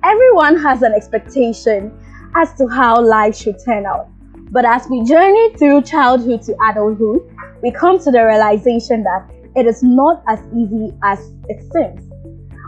Everyone has an expectation as to how life should turn out. But as we journey through childhood to adulthood, we come to the realization that it is not as easy as it seems.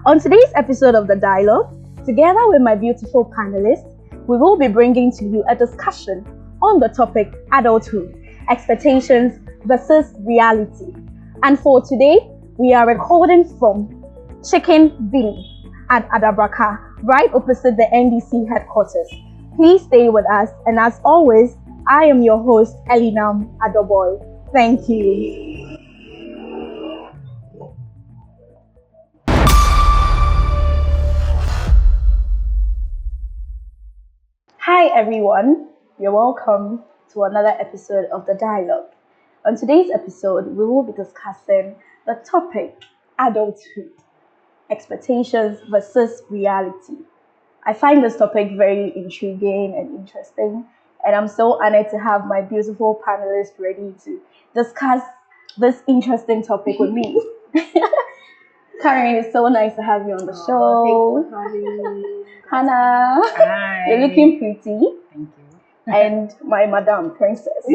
On today's episode of The Dialogue, together with my beautiful panelists, we will be bringing to you a discussion on the topic adulthood, expectations versus reality. And for today, we are recording from Chicken Billy at Adabraka, right opposite the NDC headquarters. Please stay with us, and as always, I am your host, Elinam Adoboy. Thank you. Hi everyone, you're welcome to another episode of The Dialogue. On today's episode, we will be discussing the topic adulthood, expectations versus reality. I find this topic very intriguing and interesting, and I'm so honored to have my beautiful panelists ready to discuss this interesting topic with me. Karen, it's so nice to have you on the show. Thanks for having me. Hannah, Hi. you're looking pretty. Thank you. And my madam, princess.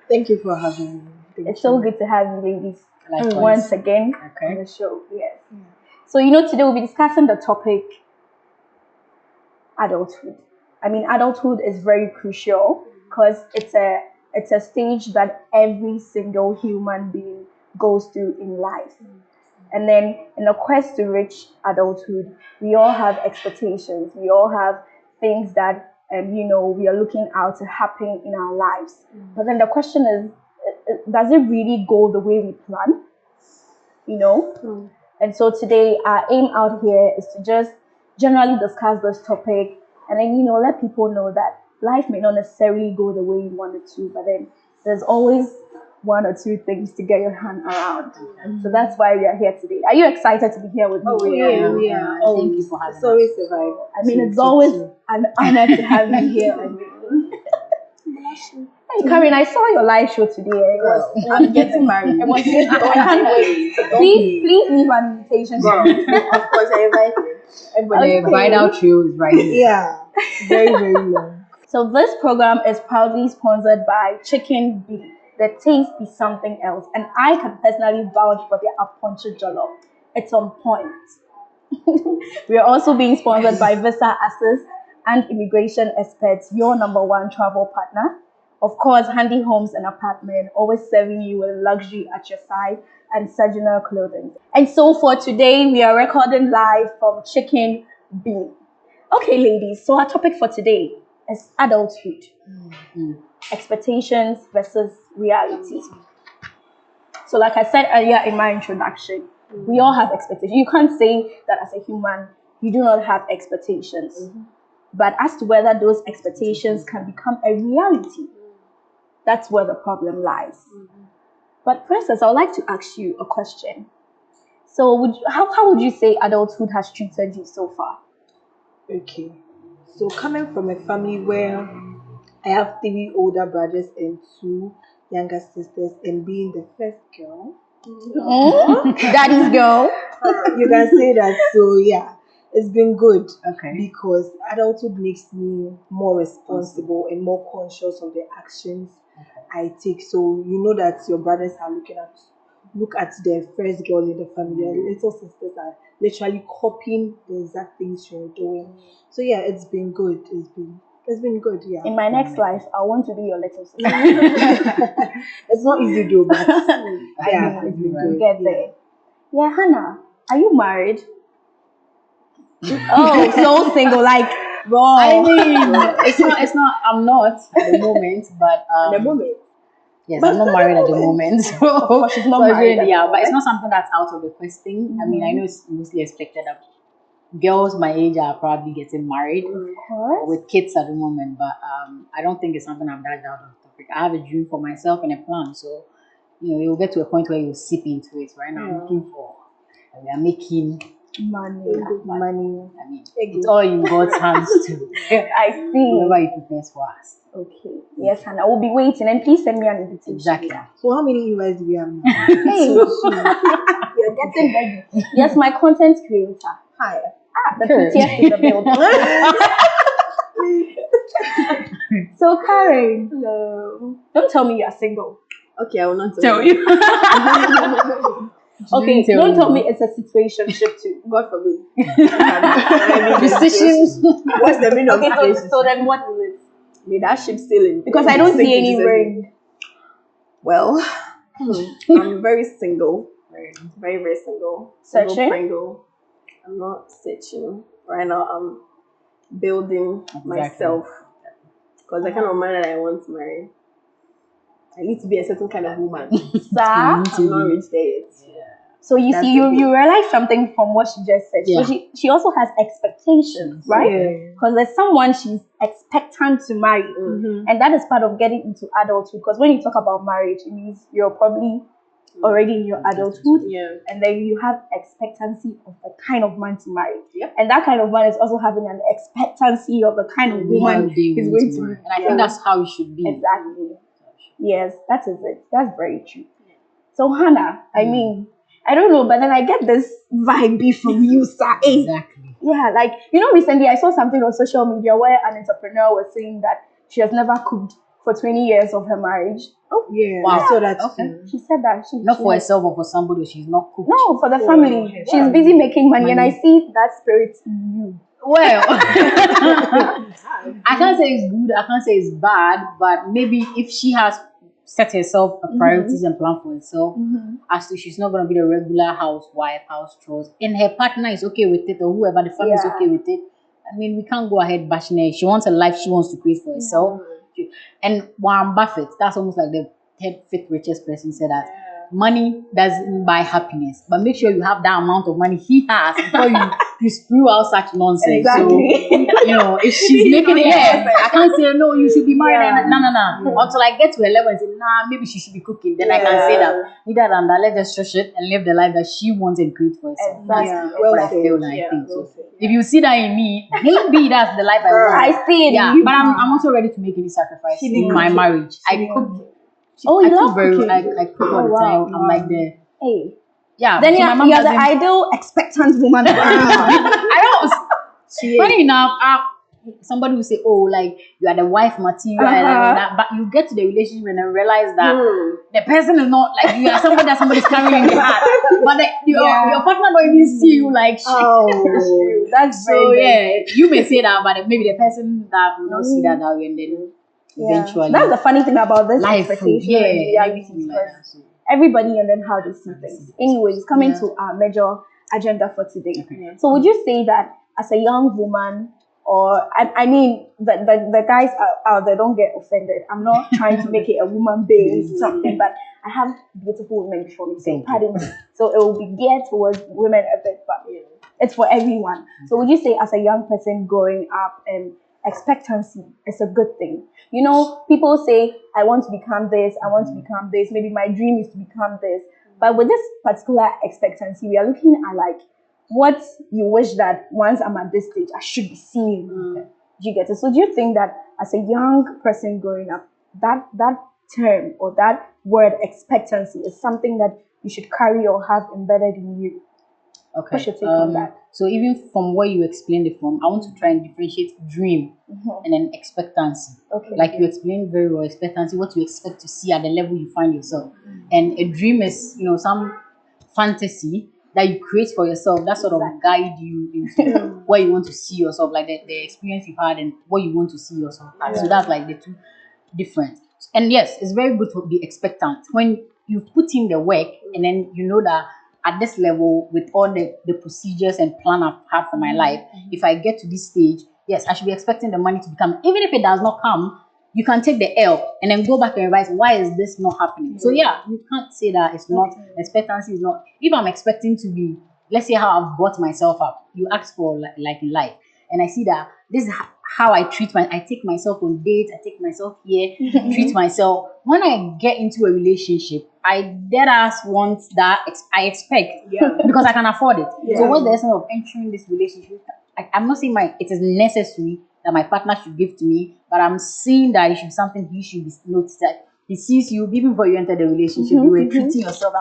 Thank you for having me. It's so good to have you ladies Likewise. once again Okay. on the show. Yes. So, today we'll be discussing the topic adulthood. I mean, adulthood is very crucial because it's a stage that every single human being goes through in life. And then in the quest to reach adulthood, we all have expectations. We all have things that we are looking out to happen in our lives. But then the question is, does it really go the way we plan? And so today our aim out here is to just generally discuss this topic and then let people know that life may not necessarily go the way you want it to, but then there's always one or two things to get your hand around. So that's why we are here today. Are you excited to be here with me? Oh, yeah. Thank you for having It's always us. a vibe. I mean, it's always an honor to have you here. Hey, Karen, I saw your live show today. I'm getting married. It was good. I can't wait. Please leave an invitation. Of course, I invited. The bridal trio is right here. Yeah. Very, very long. So this program is proudly sponsored by Chicken Billy. The taste be something else, and I can personally vouch for their aponcho jollof. It's on point. We are also being sponsored by Visa Assist and Immigration Experts, your number one travel partner. Of course, Handy Homes and Apartment, always serving you with luxury at your side, and Sajina Clothing. And so for today, we are recording live from Chicken Billy. Okay, ladies, so our topic for today is adulthood. Expectations versus reality. So like I said earlier in my introduction, we all have expectations. You can't say that as a human, you do not have expectations. But as to whether those expectations can become a reality, that's where the problem lies. But Princess, I would like to ask you a question. So how would you say adulthood has treated you so far? Okay. So coming from a family where I have 3 older brothers and 2 younger sisters, and being the first girl, Daddy's girl. you can say that. So yeah, it's been good. Okay. Because adulthood makes me more responsible and more conscious of the actions I take. So you know that your brothers are look at the first girl in the family. Your little sisters are literally copying the exact things you're doing. So yeah, it's been good. It's been good, yeah. In my next life, I want to be your little sister. It's not easy though, but yeah, it's been good. Get there. Yeah, Hannah, are you married? Oh, so single, like, raw. I mean, it's not. I'm not at the moment, but At the moment. yes, I'm not married at the moment. So, Of course, she's not so married at the yeah, but it's moment. not something that's out of the question. I mean, I know it's mostly expected that girls my age are probably getting married Of course. with kids at the moment, but I don't think it's something I've dodged out of the topic. I have a dream for myself and a plan, so you'll get to a point where you sip into it. Right now, I'm looking for. We are making Money. Money. I mean, it's all in God's hands too. I see. Whatever He prepares for us. Okay. Yes, Hannah, we'll be waiting, and please send me an invitation. Exactly. So how many invites do we have now? Hey, you're getting ready. Yes, my content creator. Hi. The prettiest in the building. So Karen, No. don't tell me you're single. Okay, I will not Tell you. Okay, don't tell me it's a situationship too. God forbid. Decisions. What's the meaning of Okay, situation? so then what is it? May that ship sailing. Because I don't see any ring. Well, I'm very single. Very, very single. Single Searching? Pringle. I'm not searching. Right now, I'm building myself. Because the kind of man that I want to marry, I need to be a certain kind of woman. Sir? I'm not reached there yet. So you That's see, the thing. you realize something from what she just said. Yeah. So she also has expectations, right? Yeah. Because there's someone she's expectant to marry. Mm-hmm. And that is part of getting into adulthood. Because when you talk about marriage, it means you're probably already in your adulthood. Yeah. And then you have expectancy of the kind of man to marry. Yeah. And that kind of man is also having an expectancy of the kind of woman he's going to marry. And I think that's how it should be. Exactly. Yes, that is it. That's very true. So Hannah, I mean, I don't know, but then I get this vibe from you, sir. Exactly. Yeah, like, recently I saw something on social media where an entrepreneur was saying that she has never cooked for 20 years of her marriage. Oh, yeah. Wow. I saw that Okay. too. She said that Not for herself or for somebody, she's not cooked. No, for the For family. her She's family. busy making money, and I Money. see that spirit in you. Well, I can't say it's good, I can't say it's bad, but maybe if she has set herself a priorities and plan for herself, as to she's not going to be the regular housewife, house chores, and her partner is okay with it, or whoever the family is Yeah. okay with it, I mean, we can't go ahead bashing her. She wants a life she wants to create for herself. And Warren Buffett, that's almost like the third, fifth richest person, said that money doesn't buy happiness, but make sure you have that amount of money he has before you spew out such nonsense. Exactly. So, if she's making it, I can't say no, you should be married. Yeah. No. Until I get to a level and say, nah, maybe she should be cooking. Then I can say that neither than that, let's just shush it and live the life that she wants and create for herself. Exactly. That's Well what I said. feel and I Yeah, think. well So said. if you see that in me, maybe that's the life I want. I see it in you. But I'm also ready to make any sacrifice in my marriage. I cook. Oh, you I love cook cooking? I cook all the time. I'm like the Hey. So Then my mom you're the doesn't- ideal expectant woman. I know. Funny enough, somebody will say, "Oh, like you are the wife material," and all that. But you get to the relationship and then realize that the person is not like you are somebody that somebody's carrying in the heart. But your partner don't even see you like shit. Oh, that's So you may say that, but maybe the person that will not see that way, and then eventually that's the funny thing about this life will, expectation and reality. everything like that. So, Everybody and then how they see things. Anyways, coming to our major agenda for today. Okay. So would you say that as a young woman, or I mean the guys out there, don't get offended. I'm not trying to make it a woman-based something, but I have beautiful women before me, so pardon me. So it will be geared towards women a bit, but it's for everyone. So would you say as a young person growing up, expectancy is a good thing? People say, I want to become this, I want to become this, maybe my dream is to become this. But with this particular expectancy, we are looking at like what you wish that once I'm at this stage, I should be seeing. Do you get it? So do you think that as a young person growing up, that term or that word expectancy is something that you should carry or have embedded in you? okay. What's your take on that? So even from where you explained it from, I want to try and differentiate dream and then expectancy. Okay. Like you explained very well, expectancy, what you expect to see at the level you find yourself. And a dream is, some fantasy that you create for yourself that sort of guide you into where you want to see yourself, like the experience you've had and what you want to see yourself at. So that's like the two different. And yes, it's very good to be expectant when you put in the work and then you know that at this level, with all the procedures and plan I've had for my life, if I get to this stage, yes, I should be expecting the money to come. Even if it does not come, you can take the L and then go back and revise, why is this not happening? So yeah, you can't say that it's not, expectancy is not. If I'm expecting to be, let's say how I've brought myself up, you ask for like in life, and I see that this is how I I take myself on dates, I take myself here, treat myself. When I get into a relationship, I dead ass want that I expect because I can afford it. So what's the essence of entering this relationship? I'm not saying it is necessary that my partner should give to me, but I'm saying that it should be something he should be noticed, that he sees you even before you enter the relationship. You were treating yourself,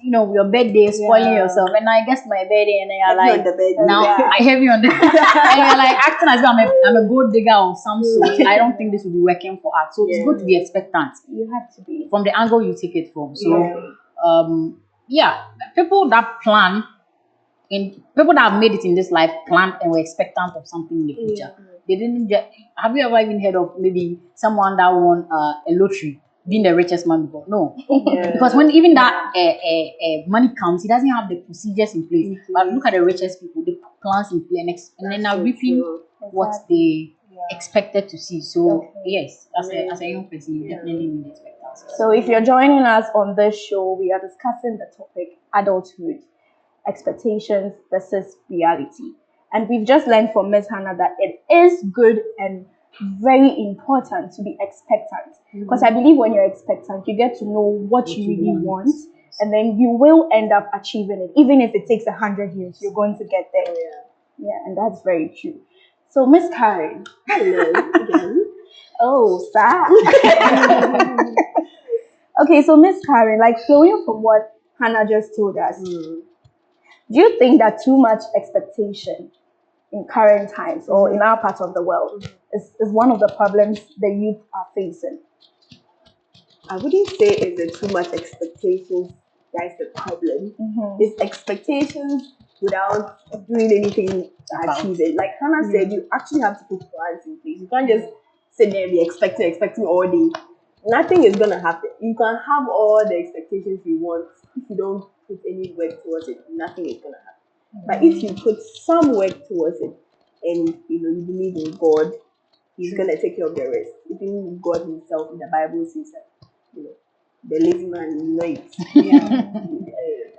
your birthday, spoiling yourself, and I guess my birthday, and then you're like, now I have you on the, and you're like acting as though I'm a gold digger or some sort. I don't think this will be working for us. So it's good to be expectant. You have to be From the angle you take it from. So, people that plan. And people that have made it in this life planned and were expectant of something in the future. They didn't just. Have you ever even heard of maybe someone that won a lottery being the richest man before? No, because when even that money comes, he doesn't have the procedures in place. But look at the richest people; they put plans in place, and then are reaping what they expected to see. So yes, as a young person, you definitely need expectancy. So if you're joining us on this show, we are discussing the topic adulthood. Expectations versus reality. And we've just learned from Ms. Hannah that it is good and very important to be expectant. Because I believe when you're expectant, you get to know what you really want, and then you will end up achieving it. Even if it takes 100 years, you're going to get there. Yeah, and that's very true. So, Miss Karen. Hello again. Oh, sad. Okay, so Miss Karen, like flowing from what Hannah just told us, do you think that too much expectation in current times or in our part of the world is one of the problems the youth are facing? I wouldn't say it's too much expectations that's the problem. It's expectations without doing anything to achieve it. Like Hannah said, you actually have to put plans in place. You can't just sit there and be expecting all day. Nothing is gonna happen. You can have all the expectations you want. If you don't put any work towards it, nothing is gonna happen. But if you put some work towards it and you believe in God, He's gonna take care of the rest. Even God Himself in the Bible says that the lazy man will not eat.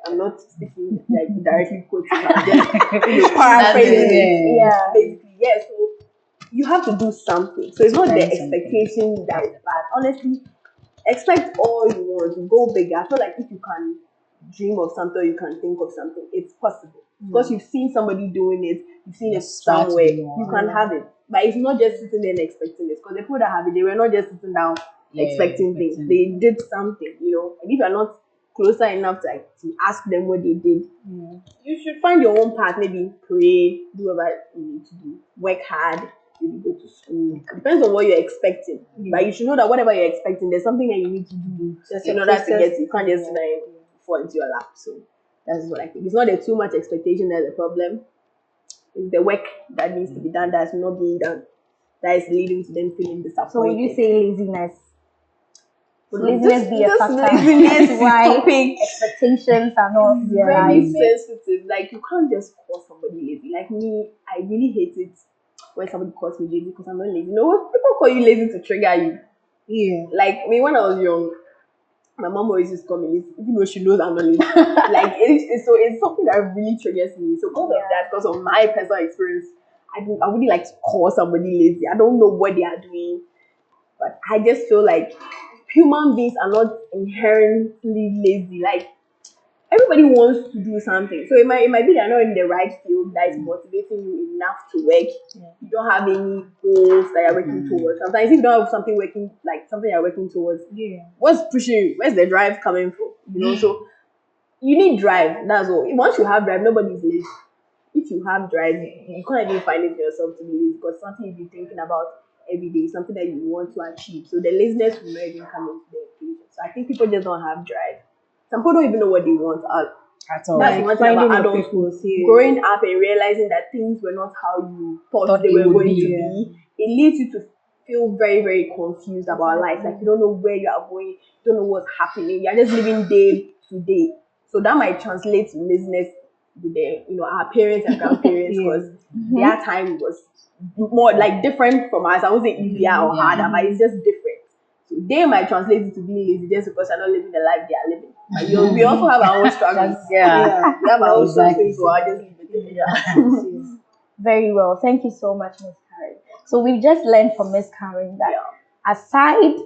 I'm not speaking like directly quoting, I'm just paraphrasing it. Basically, so you have to do something. So it's not the expectation that is bad. Honestly, expect all you want. Go bigger. I feel like if you can dream of something, or you can think of something, it's possible. Because you've seen somebody doing it, you've seen it somewhere, you can have it. But it's not just sitting there and expecting it. Because the people that have it, they were not just sitting down expecting things. They did something, And if you're not closer enough to ask them what they did, you should find your own path. Maybe pray, do whatever you need to do, work hard, maybe go to school. It depends on what you're expecting. But you should know that whatever you're expecting, there's something that you need to do just in order to get it. You can't just sit there and fall into your lap. So that's what I think. It's not the too much expectation that's the problem. It's the work that needs to be done that's not being done. That is leading to them feeling disappointed. So would you say laziness? Would Well, laziness be a factor? Laziness Why topic expectations are not very realized? sensitive. Like you can't just call somebody lazy. Like me, I really hate it when somebody calls me lazy because I'm not lazy. People call you lazy to trigger you. Yeah. Like me when I was young, my mom always used to call me lazy, even though she knows I'm not lazy. Like it's something that really triggers me. So because of that, because of my personal experience, I wouldn't like to call somebody lazy. I don't know what they are doing, but I just feel like human beings are not inherently lazy. Like everybody wants to do something. So it might be they're not in the right field that is motivating you enough to work. You don't have any goals that you're working towards. Sometimes if you don't have something you're working towards, what's pushing you? Where's the drive coming from? So you need drive. That's all. Once you have drive, nobody's lazy. If you have drive, you can't even find it for yourself to be lazy because something you've been thinking about every day, something that you want to achieve. So the laziness will not even come into the equation. So I think people just don't have drive. Some people don't even know what they want at all. That's one thing about adulthood. Growing up and realizing that things were not how you thought they were going to be, it leads you to feel very, very confused about life. Like you don't know where you are going, you don't know what's happening. You're just living day to day. So that might translate to laziness with our parents and grandparents because their time was more like different from us. I won't say easier or harder, but it's just different. So they might translate it to being lazy just because they're not living the life they are living. But we also have our own struggles. We have our own struggles, so I just leave it there. Very well. Thank you so much, Miss Karen. So we've just learned from Miss Karen that aside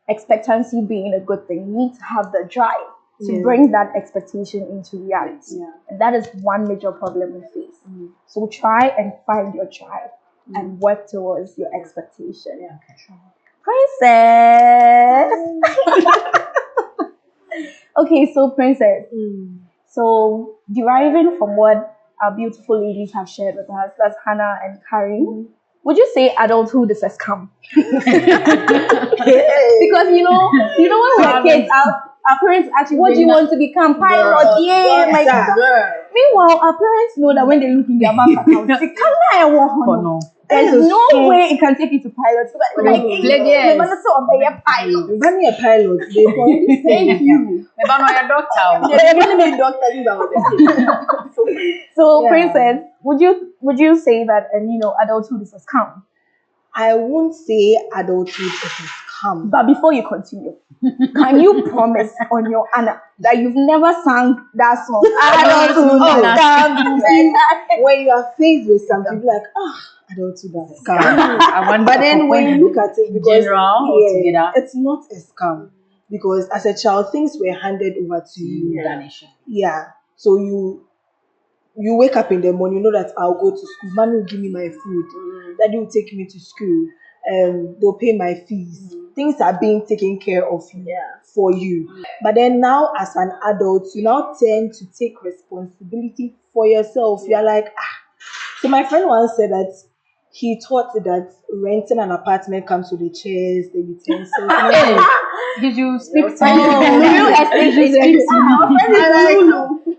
expectancy being a good thing, you need to have the drive to bring that expectation into reality. And that is one major problem we face. So try and find your drive and work towards your expectation. Princess. Okay, so Princess. So deriving from what our beautiful ladies have shared with us, that's Hannah and Karen. Would you say adulthood is a scam? Because you know when we're kids, our parents ask you, what do you want to become? Pilot, yeah, my God. Meanwhile, our parents know that when they look in their bank account, they can't no. There's no way it can take you to pilot. So like, they want to be a pilot. You buy me a pilot. They already thank you. Maybe I'm not a doctor. They're going to be doctors about So, Princess, would you say that adulthood is a scam? I won't say adulthood is a scam. But before you continue, can you promise on your Anna that you've never sang that song? Adulthood is a scam. When you are faced with something, you're like, adulthood is a scam. But then when you look at it, because it's not a scam. Because as a child, things were handed over to you. Yeah. So you wake up in the morning, you know that I'll go to school. Mommy will give me my food. Daddy will take me to school. They'll pay my fees. Things are being taken care of for you. But then now as an adult, you now tend to take responsibility for yourself. You're like, So my friend once said that he thought that renting an apartment comes with the chairs, the utensils. Did you speak to real estate?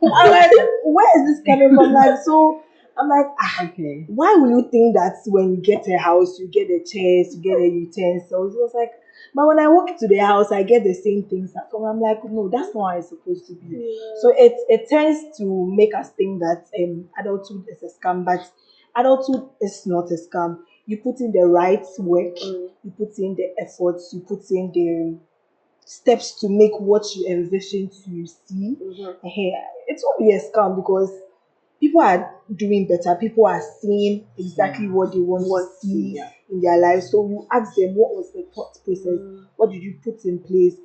I'm like, where is this coming from? So I'm like, okay. Why will you think that when you get a house, you get the chairs, you get the utensils? It was like, but when I walk to the house, I get the same things. So I'm like, no, that's not how it's supposed to be. So it tends to make us think that adulthood is a scam, but adulthood is not a scam. You put in the right work, you put in the efforts, you put in the steps to make what you envision to see. It won't be a scam because people are doing better. People are seeing exactly what they want to see in their lives. So you ask them, what was the thought process? What did you put in place?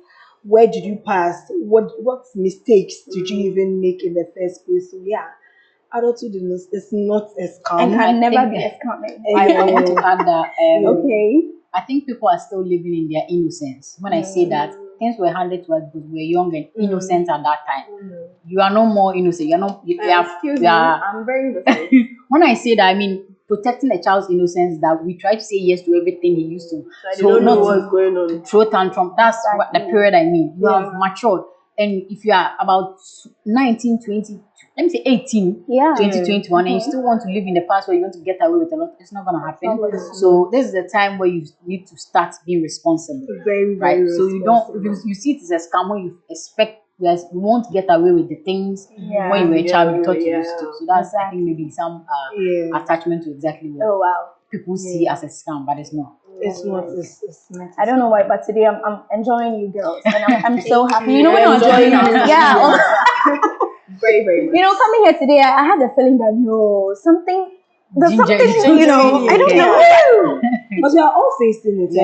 Where did you pass? What mistakes did you even make in the first place? So adulthood is not a scam. And can never be a scam. I want to add that. Okay. I think people are still living in their innocence. When I say that, things were handed to us because we were young and innocent at that time. You are no more innocent. You're not. Excuse me, I'm very innocent. When I say that, I mean protecting a child's innocence. That we try to say yes to everything he used to. So don't know what's going on. Throw tantrum. That's what the period I mean. You have matured. And if you are about 19, 20, let me say 18, 20, 21, and you still want to live in the past where you want to get away with a lot, it's not going to happen. So this is the time where you need to start being responsible. Very, right? very So you don't, you see it as a scam when you expect, you won't get away with the things when you were a child you thought you used to. So that's, I think, maybe some attachment to exactly what people see as a scam, but it's not. It's not. I don't know why, but today I'm enjoying you girls, and I'm so happy. You know when I'm enjoying you, very, very much. Coming here today, I had the feeling that there's something, I don't know. But we are all facing it.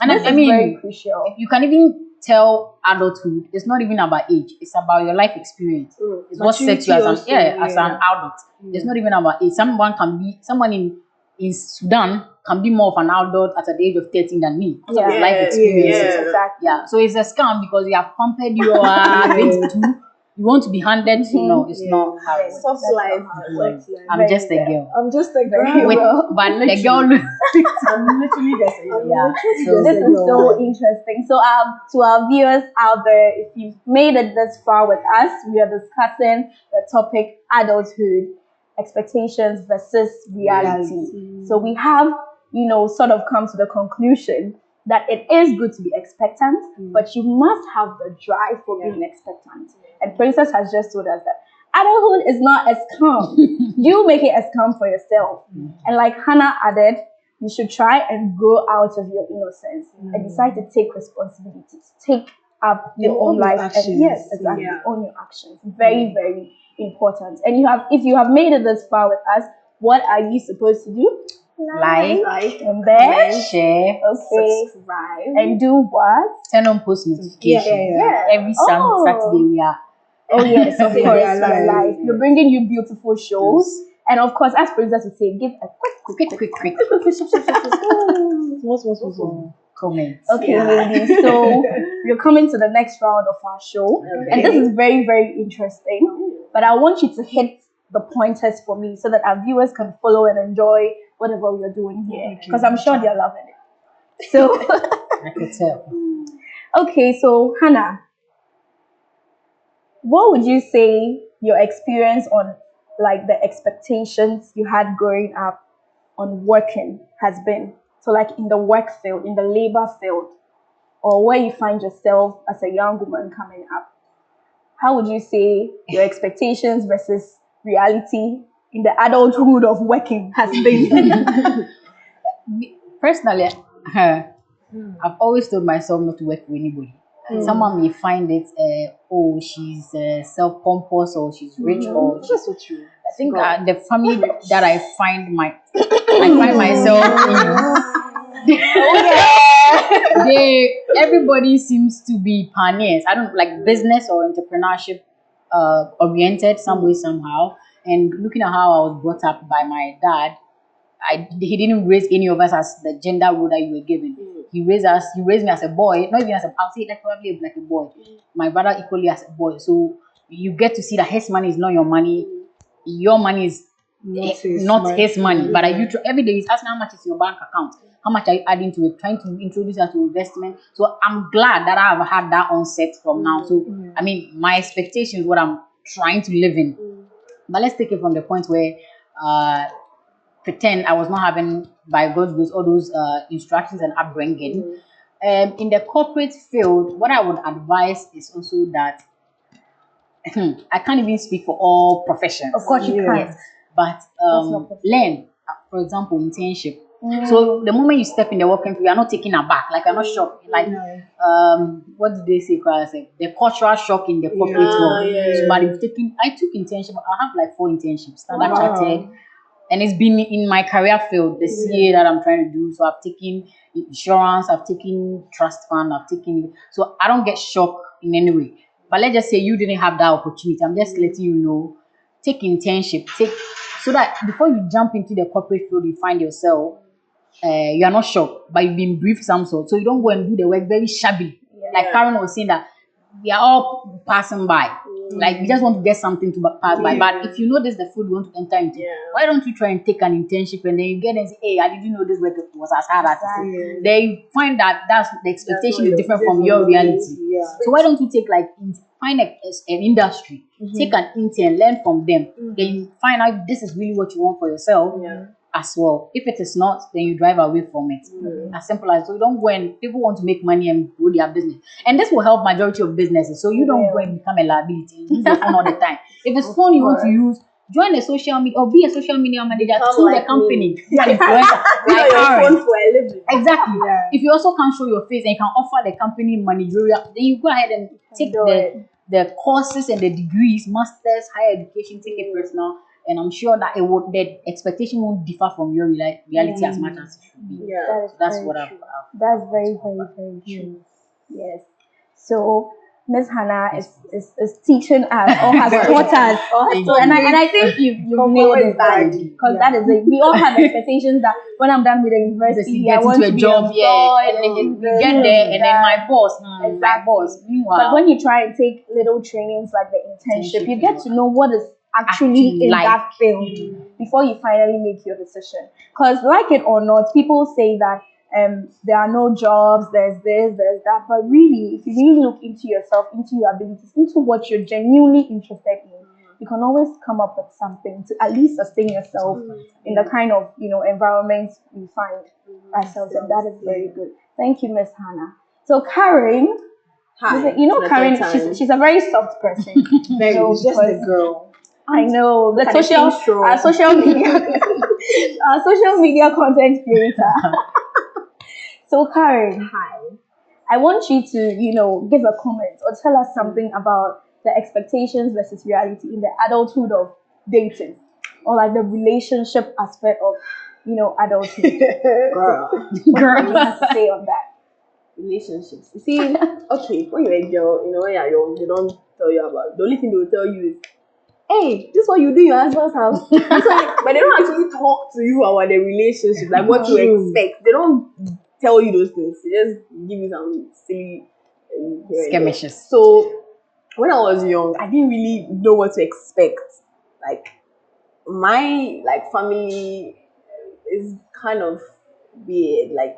And this is very crucial. You can even tell adulthood. It's not even about age. It's about your life experience. It's what sets you as an adult. It's not even about age. Someone in Sudan can be more of an adult at the age of 13 than me. Life experiences. Exactly. So it's a scam because you have compared your 22. You want to be handed, it's not how it works. Soft life. I'm just a girl. I'm just a girl. But the girl. I'm literally just a girl. So this is so interesting. So to our viewers out there, if you've made it this far with us, we are discussing the topic adulthood, expectations versus reality. So we have, sort of come to the conclusion that it is good to be expectant, but you must have the drive for being expectant. And Princess has just told us that adulthood is not a scam. You make it a scam for yourself. And like Hannah added, you should try and grow out of your innocence and decide to take responsibility, to take up your own life and own your actions. Very, very important. And if you have made it this far with us, what are you supposed to do? Like and then share, subscribe, and do what? Turn on post notifications. Every Saturday we are. Oh yes, of course, we are live. We're bringing you beautiful shows, and of course, as Princess would say, give a quick. Quick. comments. Okay, ladies. So we're coming to the next round of our show, and this is very, very interesting. But I want you to hit the pointers for me so that our viewers can follow and enjoy whatever we're doing here, because I'm sure they're loving it. So, I could tell. okay. So Hannah, what would you say your experience on like the expectations you had growing up on working has been? So like in the work field, in the labor field, or where you find yourself as a young woman coming up. How would you say your expectations versus reality in the adulthood of working has been? Personally, I've always told myself not to work for anybody. Someone may find it, she's self-pompous, or she's rich, or That's so true. I think the family that I find myself in, everybody seems to be pioneers. I don't like business or entrepreneurship oriented some way somehow. And looking at how I was brought up by my dad, he didn't raise any of us as the gender role that you were given. He raised me as a boy, not even as a, I'll say like probably like a boy. My brother equally as a boy. So you get to see that his money is not your money. Your money is not his money. But every day he's asking how much is your bank account? How much are you adding to it? Trying to introduce us to investment. So I'm glad that I've had that onset from now. So I mean, my expectation is what I'm trying to live in. But let's take it from the point where pretend I was not having, by God's grace, all those instructions and upbringing. In the corporate field, what I would advise is also that I can't even speak for all professions. Of course you can't. But learn, for example, internship. So the moment you step in the working field, you're not taken aback, like you're not shocked. Like what did they say? The cultural shock in the corporate world. So, but I took internship. I have like 4 internships, Standard Chartered. And it's been in my career field, the CA that I'm trying to do. So I've taken insurance, I've taken trust fund, so I don't get shocked in any way. But let's just say you didn't have that opportunity. I'm just letting you know, take internship, so that before you jump into the corporate field, you find yourself, you are not shocked, but you've been briefed some sort. So you don't go and do the work very shabby. Like Karen was saying that we are all passing by. Like we just want to get something to pass by. But if you know this is the field you want to enter into, why don't you try and take an internship and then you get and say, hey, I didn't know this work was as hard as it is. Then you find that the expectation is different from your reality. So why don't you take find an industry, take an intern, learn from them, then you find out if this is really what you want for yourself. As well. If it is not, then you drive away from it. As simple as so. You don't go and people want to make money and grow their business, and this will help majority of businesses. So you don't go and become a liability. Use your phone all the time. If it's phone you want to use, join a social media or be a social media manager to the company. Be an influencer. Exactly. If you also can't show your face and you can offer the company managerial, then you go ahead and take the courses and the degrees, masters, higher education, take it personal. And I'm sure that the expectation won't differ from your reality as much as it should be. That's what I've. That's very, very, very true. Yes. So Miss Hannah is teaching us or has taught us. And I think you've nailed it, because that is it. We all have expectations that when I'm done with the university, I want to be job, employed, and then you get there, and then my boss, my boss. Meanwhile, but when you try and take little trainings like the internship, you get to know what is actually in that field before you finally make your decision. Because like it or not, people say that there are no jobs, there's this, there's that, but really, if you really look into yourself, into your abilities, into what you're genuinely interested in, you can always come up with something to at least sustain yourself in the kind of environment we find ourselves in. That is very good. Thank you, Miss Hannah. So Karen, Karen, she's a very soft person. Very, just a girl. I know our social media content creator. So Karen, hi. I want you to give a comment or tell us something about the expectations versus reality in the adulthood of dating, or like the relationship aspect of adulthood. Girl, what do you have to say on that? Relationships. You see, okay, when you're a girl, when you're young, they don't tell you about it. The only thing they will tell you is, hey, this is what you do in your husband's house. But they don't actually talk to you about the relationship, like what to expect. They don't tell you those things. They just give you some silly skirmishes. So when I was young, I didn't really know what to expect. Like my family is kind of weird. Like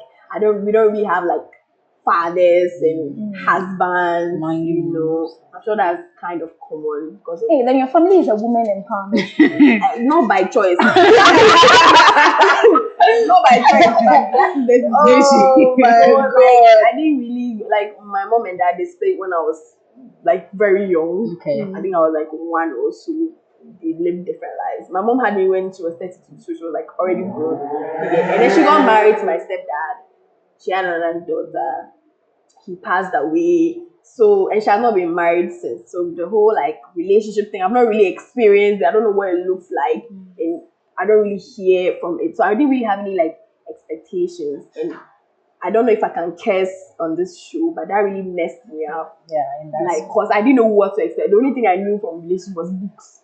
we don't really have like fathers and husbands, you know. I'm sure that's kind of common because of, Hey, then your family is a woman empowerment. not by choice. Not by choice. Oh my god! I didn't really like my mom and dad. They split when I was like very young. Okay. I think I was like 1 or so. They lived different lives. My mom had me when she was 32, so she was like already grown. And then she got married to my stepdad. She had another daughter. He passed away. So, and she has not been married since. So the whole like relationship thing, I've not really experienced it. I don't know what it looks like. And I don't really hear from it. So I didn't really have any like expectations. And I don't know if I can curse on this show, but that really messed me up. Yeah, and that's Like, cause I didn't know what to expect. The only thing I knew from relationship was books.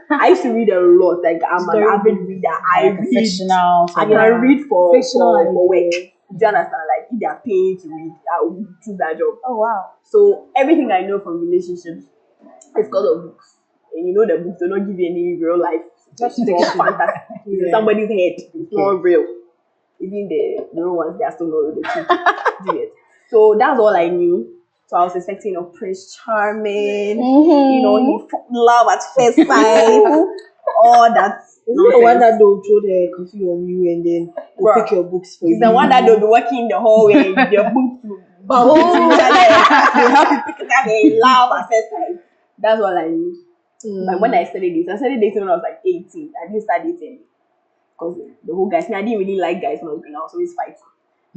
I used to read a lot. Like I'm an avid reader. I like a read. fictional. I can read for Fictional work. Do you understand? Like if they are paying to read, I will choose that job. Oh wow. So everything I know from relationships is because of books. And you know the books do not give you any real life. It's all fantasy. It's in somebody's head. It's not real. Even the real ones, they are still not real. Do it. So that's all I knew. So I was expecting, Prince Charming, love at first sight, all that. Is it the one that they'll throw the coffee on you and then they'll pick your books for you? It's the one that they'll be working in the hallway and your books will bump into each other. They'll help you pick it up and love at first sight. That's all I knew. But when I started dating when I was like 18. I didn't start dating because the whole guys, I didn't really like guys when I was growing up. I was always fighting.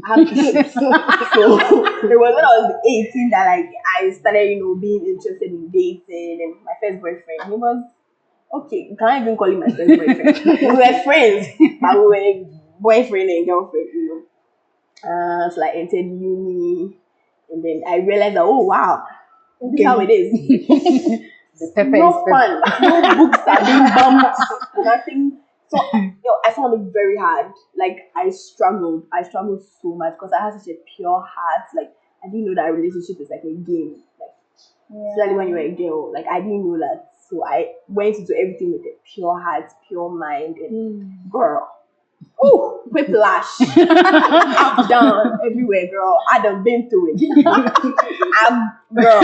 I have issues. So it was when I was 18 that like I started, being interested in dating. And my first boyfriend, he was okay. Can I even call him my first boyfriend? We were friends, but we were boyfriend and girlfriend. So I entered uni, and then I realized that wow, this is how it is. the pepper No is fun. No books are being bumped. Nothing. So I found it very hard. Like I struggled so much because I had such a pure heart. Like I didn't know that a relationship is like a game. Like especially when you're a girl, like I didn't know that. So I went into everything with a pure heart, pure mind, and girl. Oh, whiplash. Up, down, everywhere, girl. I done been through it. Girl.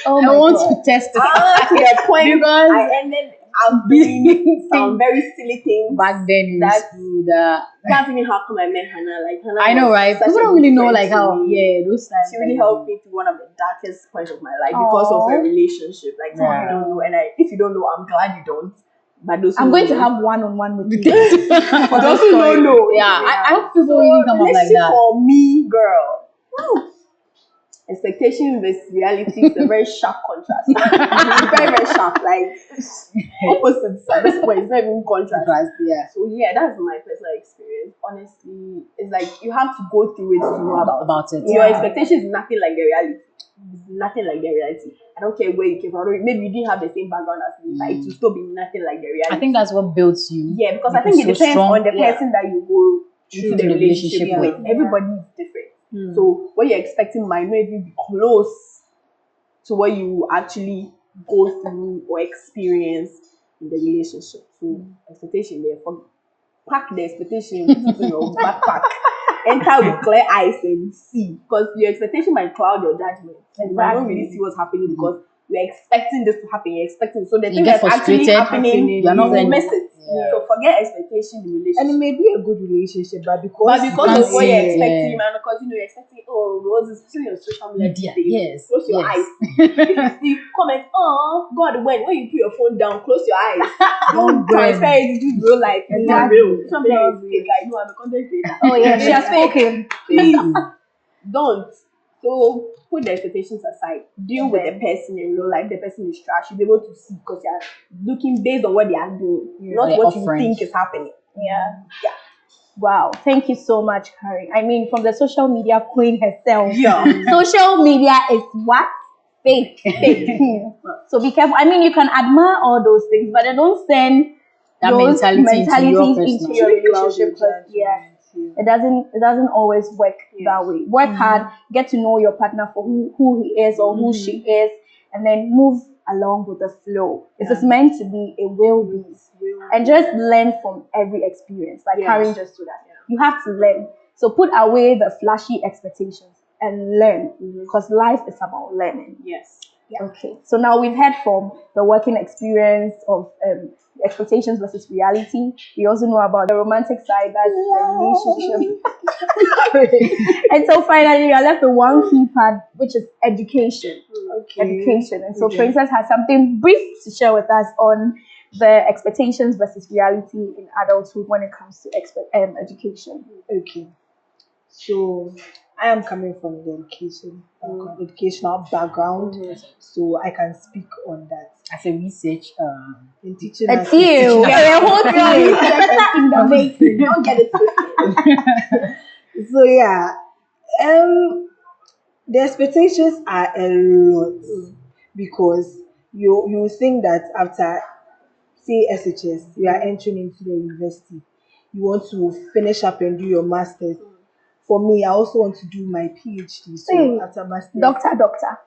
Oh I want to test it. To the point because I ended up doing some very silly things. Back then, that's even how come I met Hannah. Like Hannah, I know, right? People don't really know like how. Me. Those times. She really helped me through one of the darkest points of my life because of her relationship. Like some of you don't know, and if you don't know, I'm glad you don't. But those I'm going to have one-on-one with you. For those who don't know, I hope people really come up like that. For me, girl. Expectation versus reality is a very sharp contrast. Very, very sharp. Like opposites at this point. It's not even contrast. Yeah. So that's my personal experience. Honestly, it's like you have to go through it to know about it. Your expectation is nothing like the reality. It's nothing like the reality. I don't care where you came from. Maybe you didn't have the same background as me, but it will still be nothing like the reality. I think that's what builds you. Yeah, because I think it depends on the person that you go into the relationship with. Everybody is different. So what you're expecting might not even be close to what you actually go through or experience in the relationship. So expectation, therefore, pack the expectation into your backpack. Enter with clear eyes and see, because your expectation might cloud your judgment. And you don't really see what's happening because you're expecting this to happen. You're expecting, so the thing that's actually happening, you're not you miss it. Yeah. So forget expectation in relationship. And it may be a good relationship, but because of what you're expecting, man, because you're expecting, especially on social media, yes, close your eyes. If you see comment, God, when you put your phone down, close your eyes. Don't transfer it into real life. It's not real. Social media is fake. I know I'm a content creator. Oh yeah, she has spoken. Please don't. So put the expectations aside. Deal with the person in real life. The person is trash. You'll be able to see because you're looking based on what they are doing, not what you think is happening. Yeah. Wow. Thank you so much, Carrie. I mean, from the social media queen herself. Yeah. Social media is what? Fake. So be careful. I mean, you can admire all those things, but don't send that those mentalities into your relationship. It doesn't always work that way. Work hard, get to know your partner for who he is or who she is, and then move along with the flow. If it's meant to be, it will be. And just learn from every experience. Like Karen just do that. You have to learn. So put away the flashy expectations and learn, because life is about learning. Yes. Okay, so now we've heard from the working experience of expectations versus reality. We also know about the romantic side, that's the relationship. And so finally, we are left with one key part, which is education. Education. And so Princess has something brief to share with us on the expectations versus reality in adulthood when it comes to education. Okay. So I am coming from the educational background, so I can speak on that. As a research, In teaching It's us, you. A whole thing in the making. Don't get it twisted. so yeah, the expectations are a lot because you think that after say SHS you are entering into the university, you want to finish up and do your masters. For me, I also want to do my PhD. So after masters, Doctor. doctor.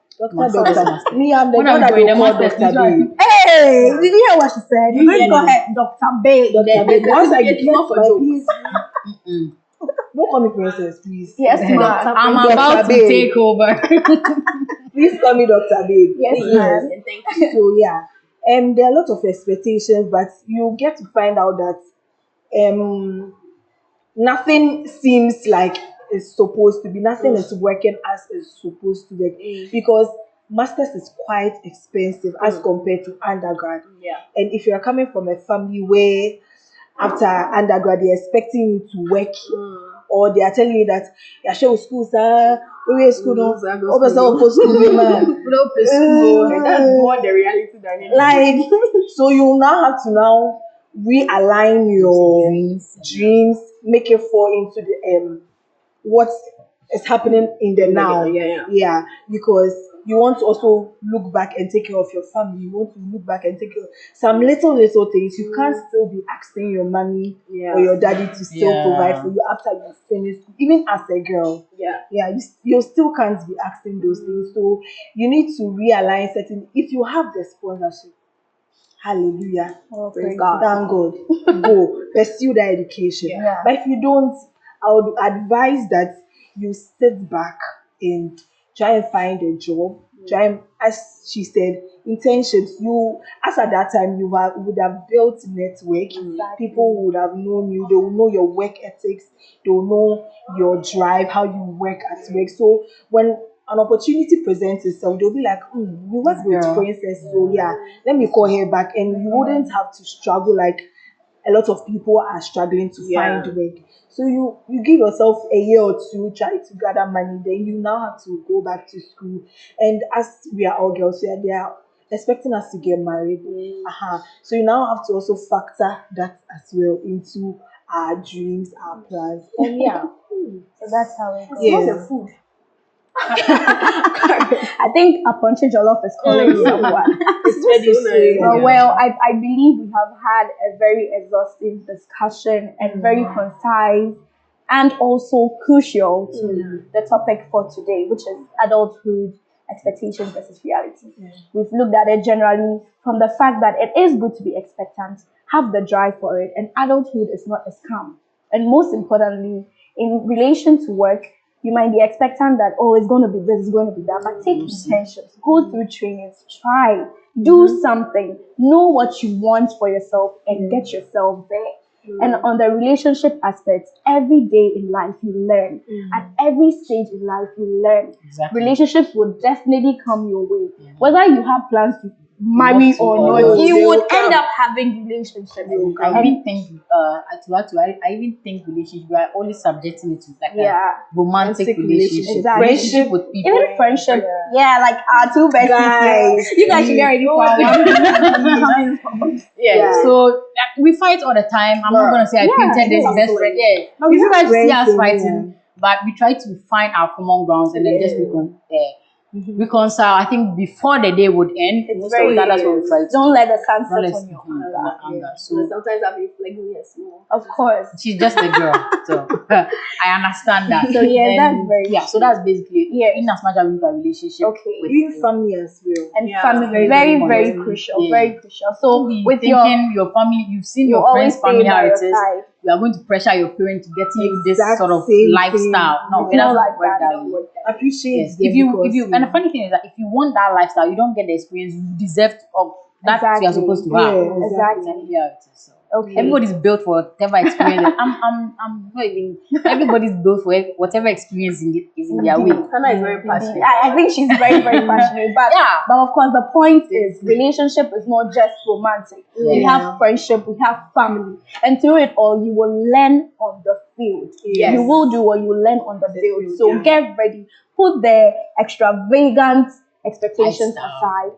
Me, I'm the When one I'm that going, they the call masters, Doctor you Babe. Hey, did you hear what she said? You're going to call her Dr. Babe. Dr. Babe. Once I certificate get is not for my jokes. PhD, don't call me princess, please. Yes, ma'am. I'm Dr. about to Babe. take over. Please call me Dr. Babe. Yes, Please. ma'am. And thank you. So yeah, there are a lot of expectations, but you get to find out that nothing seems like it's supposed to be. Nothing is working as it's supposed to work because masters is quite expensive as compared to undergrad. Yeah. And if you are coming from a family where after undergrad they're expecting you to work, or they are telling you that you're sure school, sir, where school, no, over school, man. And that's more the reality than anything. Like, so you now have to now realign your dreams, make it fall into the what is happening in the now. Yeah. Because you want to also look back and take care of your family. You want to look back and take care of some little things. You can't still be asking your mommy or your daddy to still provide for you after you finish. Even as a girl, you still can't be asking those things. So you need to realign certain. If you have the sponsorship, hallelujah, Praise God. thank God, go pursue that education. Yeah. But if you don't, I would advise that you sit back and try and find a job. Try and, as she said, internships. You, as at that time, would have built network. People would have known you. They will know your work ethics. They will know your drive, how you work at work. So when an opportunity presents itself, they'll be like, we work with Princess, so let me call her back. And you wouldn't have to struggle like a lot of people are struggling to find work. So you give yourself a year or two, try to gather money, then you now have to go back to school. And as we are all girls here, they are expecting us to get married. So you now have to also factor that as well into our dreams, our plans. And So that's how it goes. Yeah. The food. I think Aponche Jollof is calling someone. It's ready soon. Well, I believe we have had a very exhaustive discussion and very concise and also crucial to the topic for today, which is adulthood expectations versus reality. We've looked at it generally from the fact that it is good to be expectant, have the drive for it, and adulthood is not a scam. And most importantly, in relation to work, you might be expectant that, it's going to be this, it's going to be that, but take intentions, go through trainings, try, do something, know what you want for yourself and get yourself there. And on the relationship aspect, every day in life you learn. At every stage in life you learn. Exactly. Relationships will definitely come your way. Whether you have plans to marry or not, you would end up having relationships. I even think I even think relationship, we are only subjecting it to like a romantic relationship. Exactly. Friendship with people. Even friendship, like our two besties. Guys, You guys should get ready for one. So we fight all the time. I'm not gonna say I painted this best friend. But If you guys see friends us in fighting, but we try to find our common grounds and then just work on reconcile. I think before the day would end, It's most very of the time that's what we try to Don't let the sun Don't set let on your anger. So So sometimes I'll be flagging as well. Of course. she's just a girl, so I understand that. So, yeah, Then, that's very so that's basically it. Yes. In as much as we have a relationship Okay. with Even family as well. And Yeah, family, very, very, very very important. crucial. Yeah. Very crucial. So be with thinking your family, you've seen you your always friends' family stay how by it your is. side. You are going to pressure your parents to get you this Exact sort of same lifestyle. thing. No, It's it not doesn't like work that. that way. Appreciate Yes. them because, And the funny thing is that if you want that lifestyle, you don't get the experience you deserve of that Exactly. you're supposed to have. Yeah, Exactly. Yeah, it is so. Okay. Everybody's built for whatever experience. I'm not even. Everybody's built for whatever experience is in their way. Hannah is very passionate. I think she's very, very passionate. But Yeah. but of course the point is relationship is not just romantic. We Yeah. have friendship, we have family. And through it all you will learn on the field. Yes. You will do what you learn on the field. field, So yeah. get ready. Put the extravagant expectations Lifestyle. aside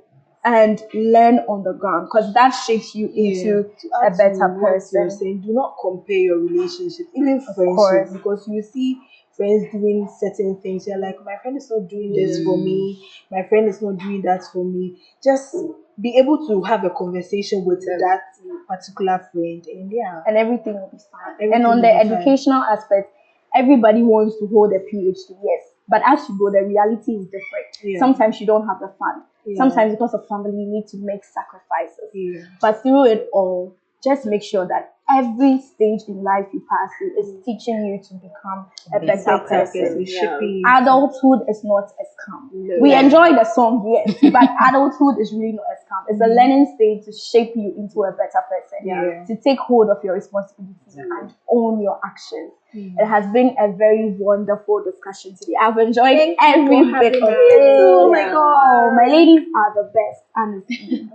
and learn on the ground because that shapes you into to a add to better what you're person. saying, do not compare your relationship, even friendship, course. because you see friends doing certain things. You're like, my friend is not doing this for me, my friend is not doing that for me. Just be able to have a conversation with that particular friend, and And everything will be fine. Everything And on will the be fine. educational aspect, everybody wants to hold a PhD, yes. But as you go, the reality is different. Yeah. Sometimes you don't have the fund. Yeah. Sometimes because of family, you need to make sacrifices. Yeah. But through it all, just make sure that every stage in life you pass through is teaching you to become a better person. shaping you. Adulthood is not a scam. No. We enjoy the song, yes, but adulthood is really not a scam. It's a learning stage to shape you into a better person. Yeah. To take hold of your responsibilities and own your actions. It has been a very wonderful discussion today. I've enjoyed every bit of it. Oh my God. My ladies are the best, honestly.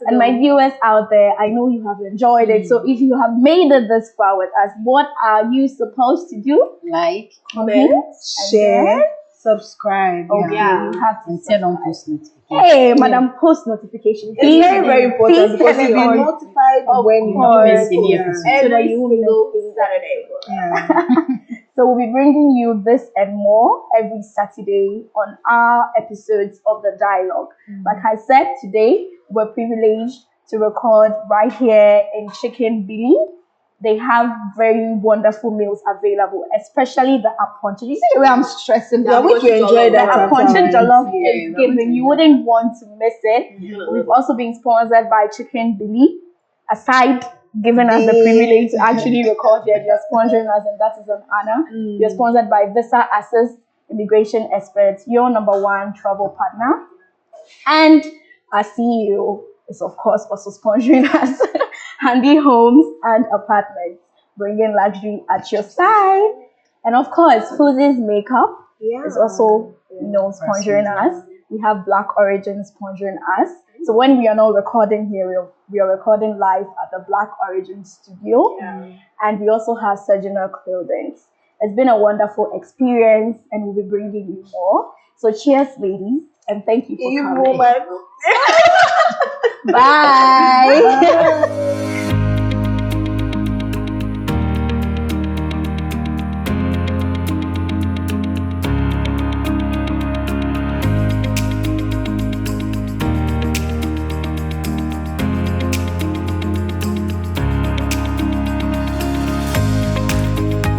And my viewers out there, I know you have enjoyed it. So if you have made it this far with us, what are you supposed to do? Like, Comment, Share, subscribe. Okay, you have to and turn on post notifications. Hey, madam, post notification. It's very, very important because turn it you'll be on. notified when you course. miss any it. episode. So that you won't miss Saturday. Yeah. So we'll be bringing you this and more every Saturday on our episodes of The Dialogue. Like I said, today we're privileged to record right here in Chicken Billy. They have very wonderful meals available, especially the aponche. You see the way I'm stressing Yeah, that? we to enjoy The that. aponche afterwards. jollof Yeah. is given. You wouldn't want to miss it. We've also been sponsored by Chicken Billy. Aside giving us the privilege to actually record here, you're sponsoring us, and that is an honor. You're sponsored by Visa Assist Immigration Experts, your number one travel partner. And our CEO is, of course, also sponsoring us. Handy Homes and Apartments, bringing luxury at your side. And of course, Fuzi's Makeup is also, sponsoring us. We have Black Origin sponsoring us. So when we are not recording here, we are recording live at the Black Origin studio. And we also have Surgeonal Clothing. It's been a wonderful experience, and we'll be bringing you more. So cheers, ladies, and thank you for coming. Bye.